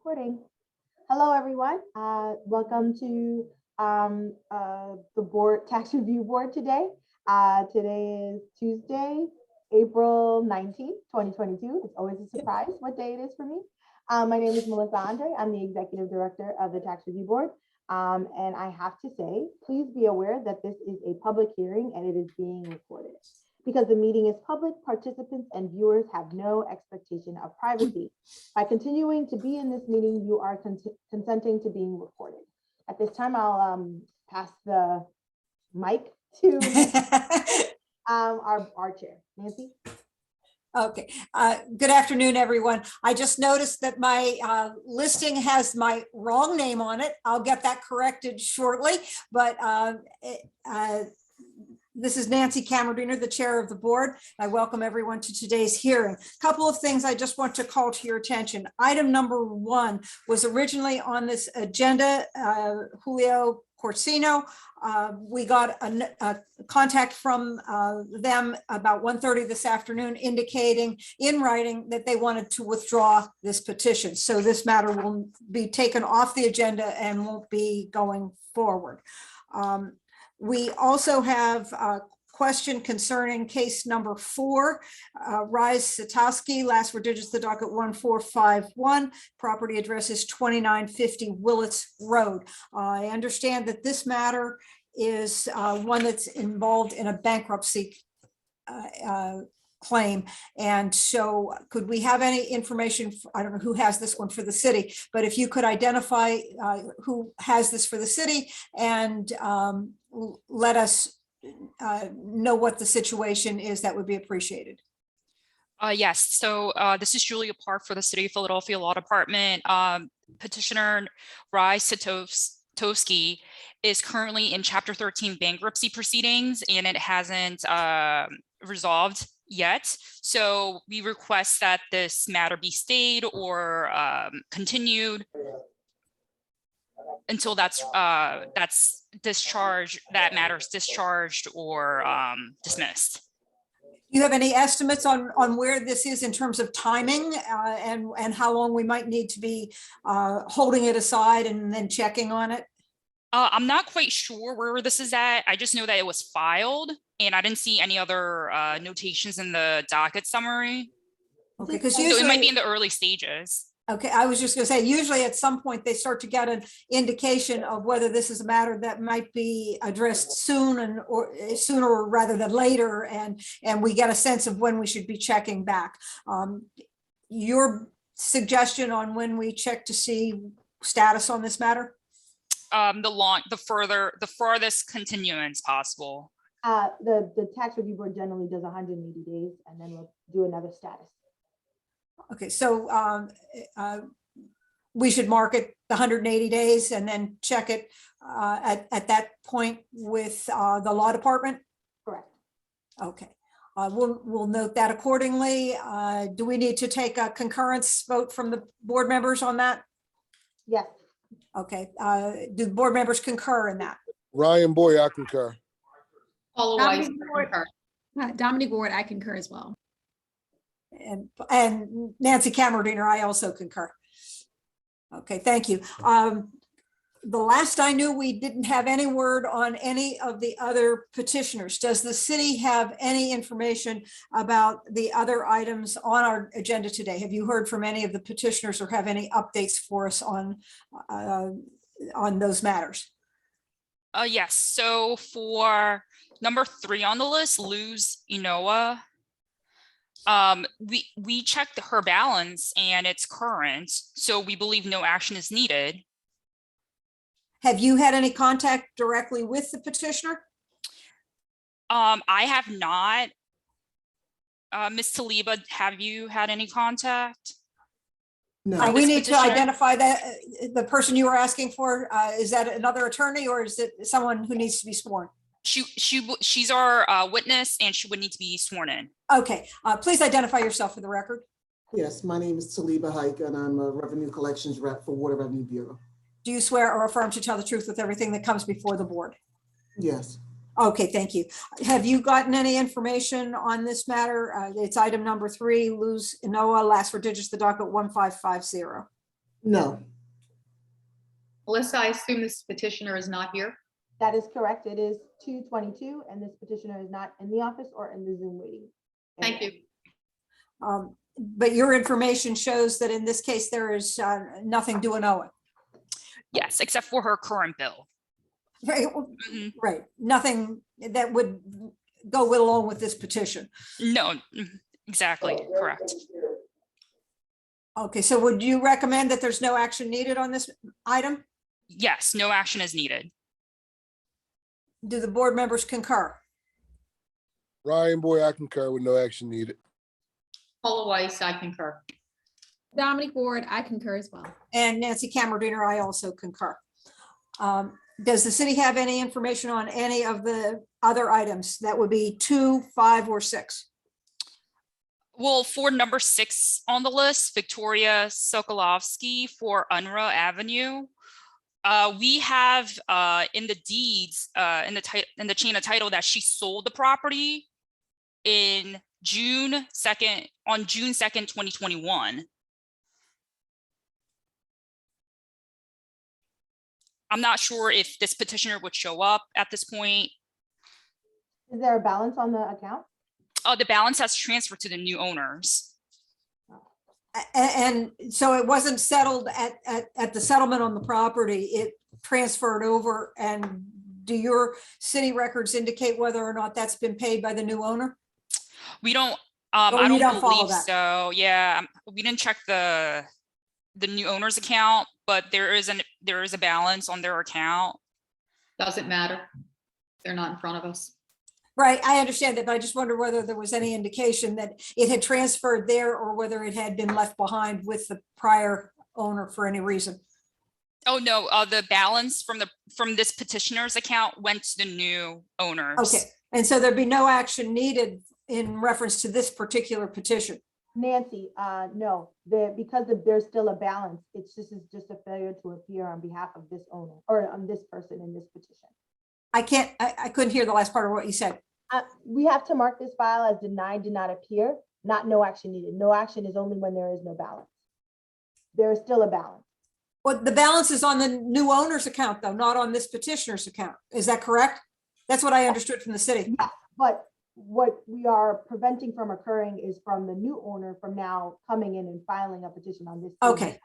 Recording. Hello, everyone. Welcome to the board tax review board today. Today is Tuesday, April 19th, 2022. It's always a surprise what day it is for me. My name is Melissa Andre. I'm the executive director of the tax review board. And I have to say, please be aware that this is a public hearing and it is being recorded. Because the meeting is public, participants and viewers have no expectation of privacy. By continuing to be in this meeting, you are consenting to being recorded. At this time, I'll pass the mic to our chair, Nancy. Okay, good afternoon, everyone. I just noticed that my listing has my wrong name on it. I'll get that corrected shortly, but this is Nancy Kamerdiener, the chair of the board. I welcome everyone to today's hearing. A couple of things I just want to call to your attention. Item number 1 was originally on this agenda, Julio Corsino. We got a contact from them about 1:30 this afternoon indicating in writing that they wanted to withdraw this petition. So this matter will be taken off the agenda and won't be going forward. We also have a question concerning case number 4, Rise Satowski, last 4 digits of the docket 1451, property address is 2950 Willits Road. I understand that this matter is one that's involved in a bankruptcy claim. And so could we have any information? I don't know who has this one for the city, but if you could identify who has this for the city and let us know what the situation is, that would be appreciated. Yes, so this is Julia Park for the City of Philadelphia Law Department. Petitioner Rise Satowski is currently in Chapter 13 bankruptcy proceedings, and it hasn't resolved yet. So we request that this matter be stayed or continued until that's discharged, that matter is discharged or dismissed. Do you have any estimates on where this is in terms of timing and how long we might need to be holding it aside and then checking on it? I'm not quite sure where this is at. I just know that it was filed and I didn't see any other notations in the docket summary. Okay, because so it might be in the early stages. Okay, I was just going to say, usually at some point they start to get an indication of whether this is a matter that might be addressed soon or sooner rather than later, and we get a sense of when we should be checking back. Your suggestion on when we check to see status on this matter? The farthest continuance possible. The tax review board generally does 180 days, and then we'll do another status. Okay, so we should mark it the 180 days and then check it at that point with the law department? Correct. Okay, we'll note that accordingly. Do we need to take a concurrence vote from the board members on that? Yes. Okay, do the board members concur in that? Ryan Boy, I concur. Paula Weiss, Dominic Ward, I concur as well. And Nancy Kamerdiener, I also concur. Okay, thank you. The last I knew, we didn't have any word on any of the other petitioners. Does the city have any information about the other items on our agenda today? Have you heard from any of the petitioners or have any updates for us on those matters? Yes, so for number 3 on the list, Luz Inoa, we checked her balance and it's current, so we believe no action is needed. Have you had any contact directly with the petitioner? I have not. Ms. Taliba, have you had any contact? No. We need to identify that the person you were asking for. Is that another attorney or is it someone who needs to be sworn? She's our witness and she would need to be sworn in. Okay, please identify yourself for the record. Yes, my name is Taliba Hike and I'm a revenue collections rep for Water Revenue Bureau. Do you swear or affirm to tell the truth with everything that comes before the board? Yes. Okay, thank you. Have you gotten any information on this matter? It's item number 3, Luz Inoa, last 4 digits of the docket 1550. No. Melissa, I assume this petitioner is not here. That is correct. It is 2:22 and this petitioner is not in the office or in the Zoom waiting. Thank area. you. But your information shows that in this case, there is nothing due and owing. Yes, except for her current bill. Right, Mhm. right. Nothing that would go along with this petition. No, exactly, correct. Okay, so would you recommend that there's no action needed on this item? Yes, no action is needed. Do the board members concur? Ryan Boy, I concur with no action needed. Paula Weiss, I concur. Dominic Ward, I concur as well. And Nancy Camerdiner, I also concur. Does the city have any information on any of the other items? That would be 2, 5, or 6. Well, for number 6 on the list, Victoria Sokolovsky for Unruh Avenue. We have in the deeds, in the chain of title, that she sold the property in June 2nd, 2021. I'm not sure if this petitioner would show up at this point. Is there a balance on the account? The balance has transferred to the new owners. And so it wasn't settled at the settlement on the property. It transferred over. And do your city records indicate whether or not that's been paid by the new owner? We don't, Oh, I you don't don't follow believe that. so. Yeah, we didn't check the new owner's account, but there is a balance on their account. Doesn't matter. They're not in front of us. Right, I understand that, but I just wonder whether there was any indication that it had transferred there or whether it had been left behind with the prior owner for any reason. Oh, no, the balance from this petitioner's account went to the new owners. Okay, and so there'd be no action needed in reference to this particular petition. Nancy, no, because there's still a balance. It's just a failure to appear on behalf of this owner or on this person in this petition. I couldn't hear the last part of what you said. We have to mark this file as denied, did not appear, not no action needed. No action is only when there is no balance. There is still a balance. Well, the balance is on the new owner's account though, not on this petitioner's account. Is that correct? That's what I understood from the city. Yes, but what we are preventing from occurring is from the new owner from now coming in and filing a petition on this. Okay,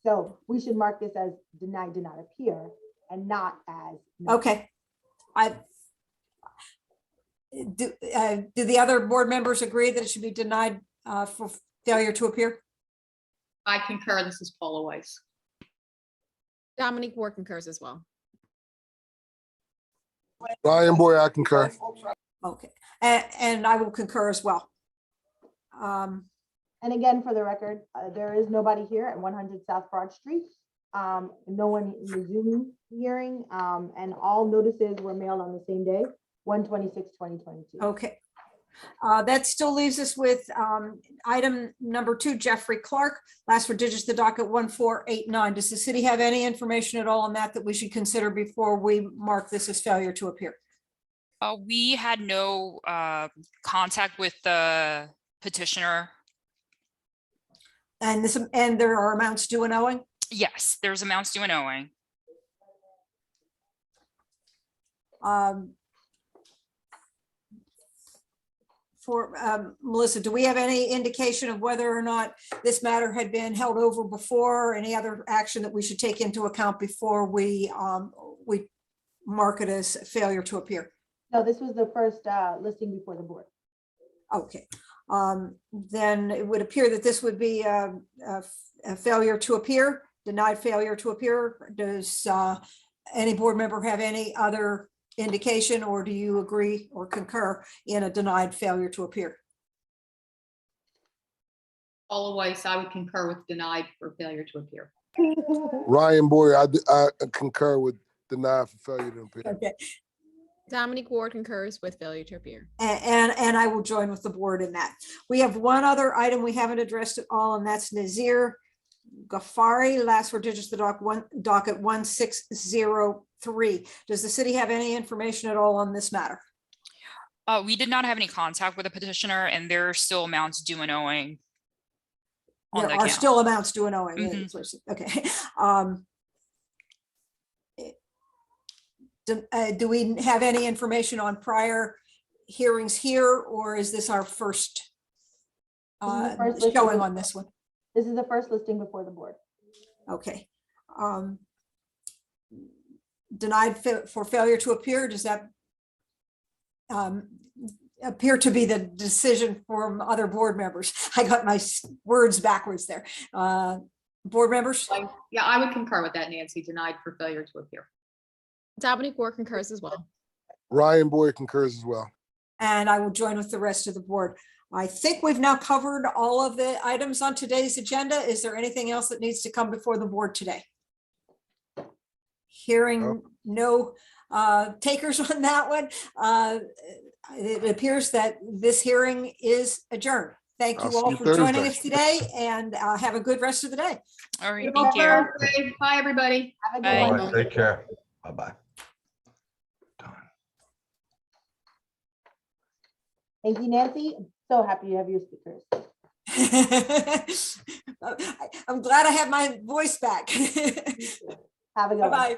So we should mark this as denied, did not appear and not as. no. okay. Do the other board members agree that it should be denied for failure to appear? I concur. This is Paula Weiss. Dominic Ward concurs as well. Ryan Boy, I concur. Okay, and I will concur as well. And again, for the record, there is nobody here at 100 South Broad Street. No one in the Zoom hearing, and all notices were mailed on the same day, 1/26/2022. Okay. That still leaves us with item number 2, Jeffrey Clark, last four digits, the docket 1489. Does the city have any information at all on that we should consider before we mark this as failure to appear? We had no contact with the petitioner. And there are amounts due and owing? Yes, there's amounts due and owing. Melissa, do we have any indication of whether or not this matter had been held over before, or any other action that we should take into account before we mark it as failure to appear? No, this was the first listing before the board. Okay, then it would appear that this would be a failure to appear, denied failure to appear. Does any board member have any other indication, or do you agree or concur in a denied failure to appear? Paula Weiss, I would concur with denied for failure to appear. Ryan Boy, I concur with denied for failure to appear. Okay, Dominic Ward concurs with failure to appear. and I will join with the board in that. We have one other item we haven't addressed at all, and that's Nazir Ghaffari, last four digits, the docket 1603. Does the city have any information at all on this matter? We did not have any contact with the petitioner, and there are still amounts due and owing. on the There are account. still amounts due and owing. Mhm. Okay. Do we have any information on prior hearings here, or is this our first This is the first listing showing before- on this one? This is the first listing before the board. Okay. Denied for failure to appear, does that appear to be the decision from other board members? I got my words backwards there. Board members? Yeah, I would concur with that, Nancy, denied for failure to appear. Dominic Ward concurs as well. Ryan Boyd concurs as well. And I will join with the rest of the board. I think we've now covered all of the items on today's agenda. Is there anything else that needs to come before the board today? Hearing no takers on that one, it appears that this hearing is adjourned. Thank I'll you see all you for joining Thursday. us today, and have a good rest of the day. All right, Good thank you. luck. Okay, bye, everybody. Have a Bye. good All one. right, take care. Bye-bye. Done. Thank you, Nancy. So happy you have your speakers. I'm glad I have my voice back. Have a good one. Bye-bye.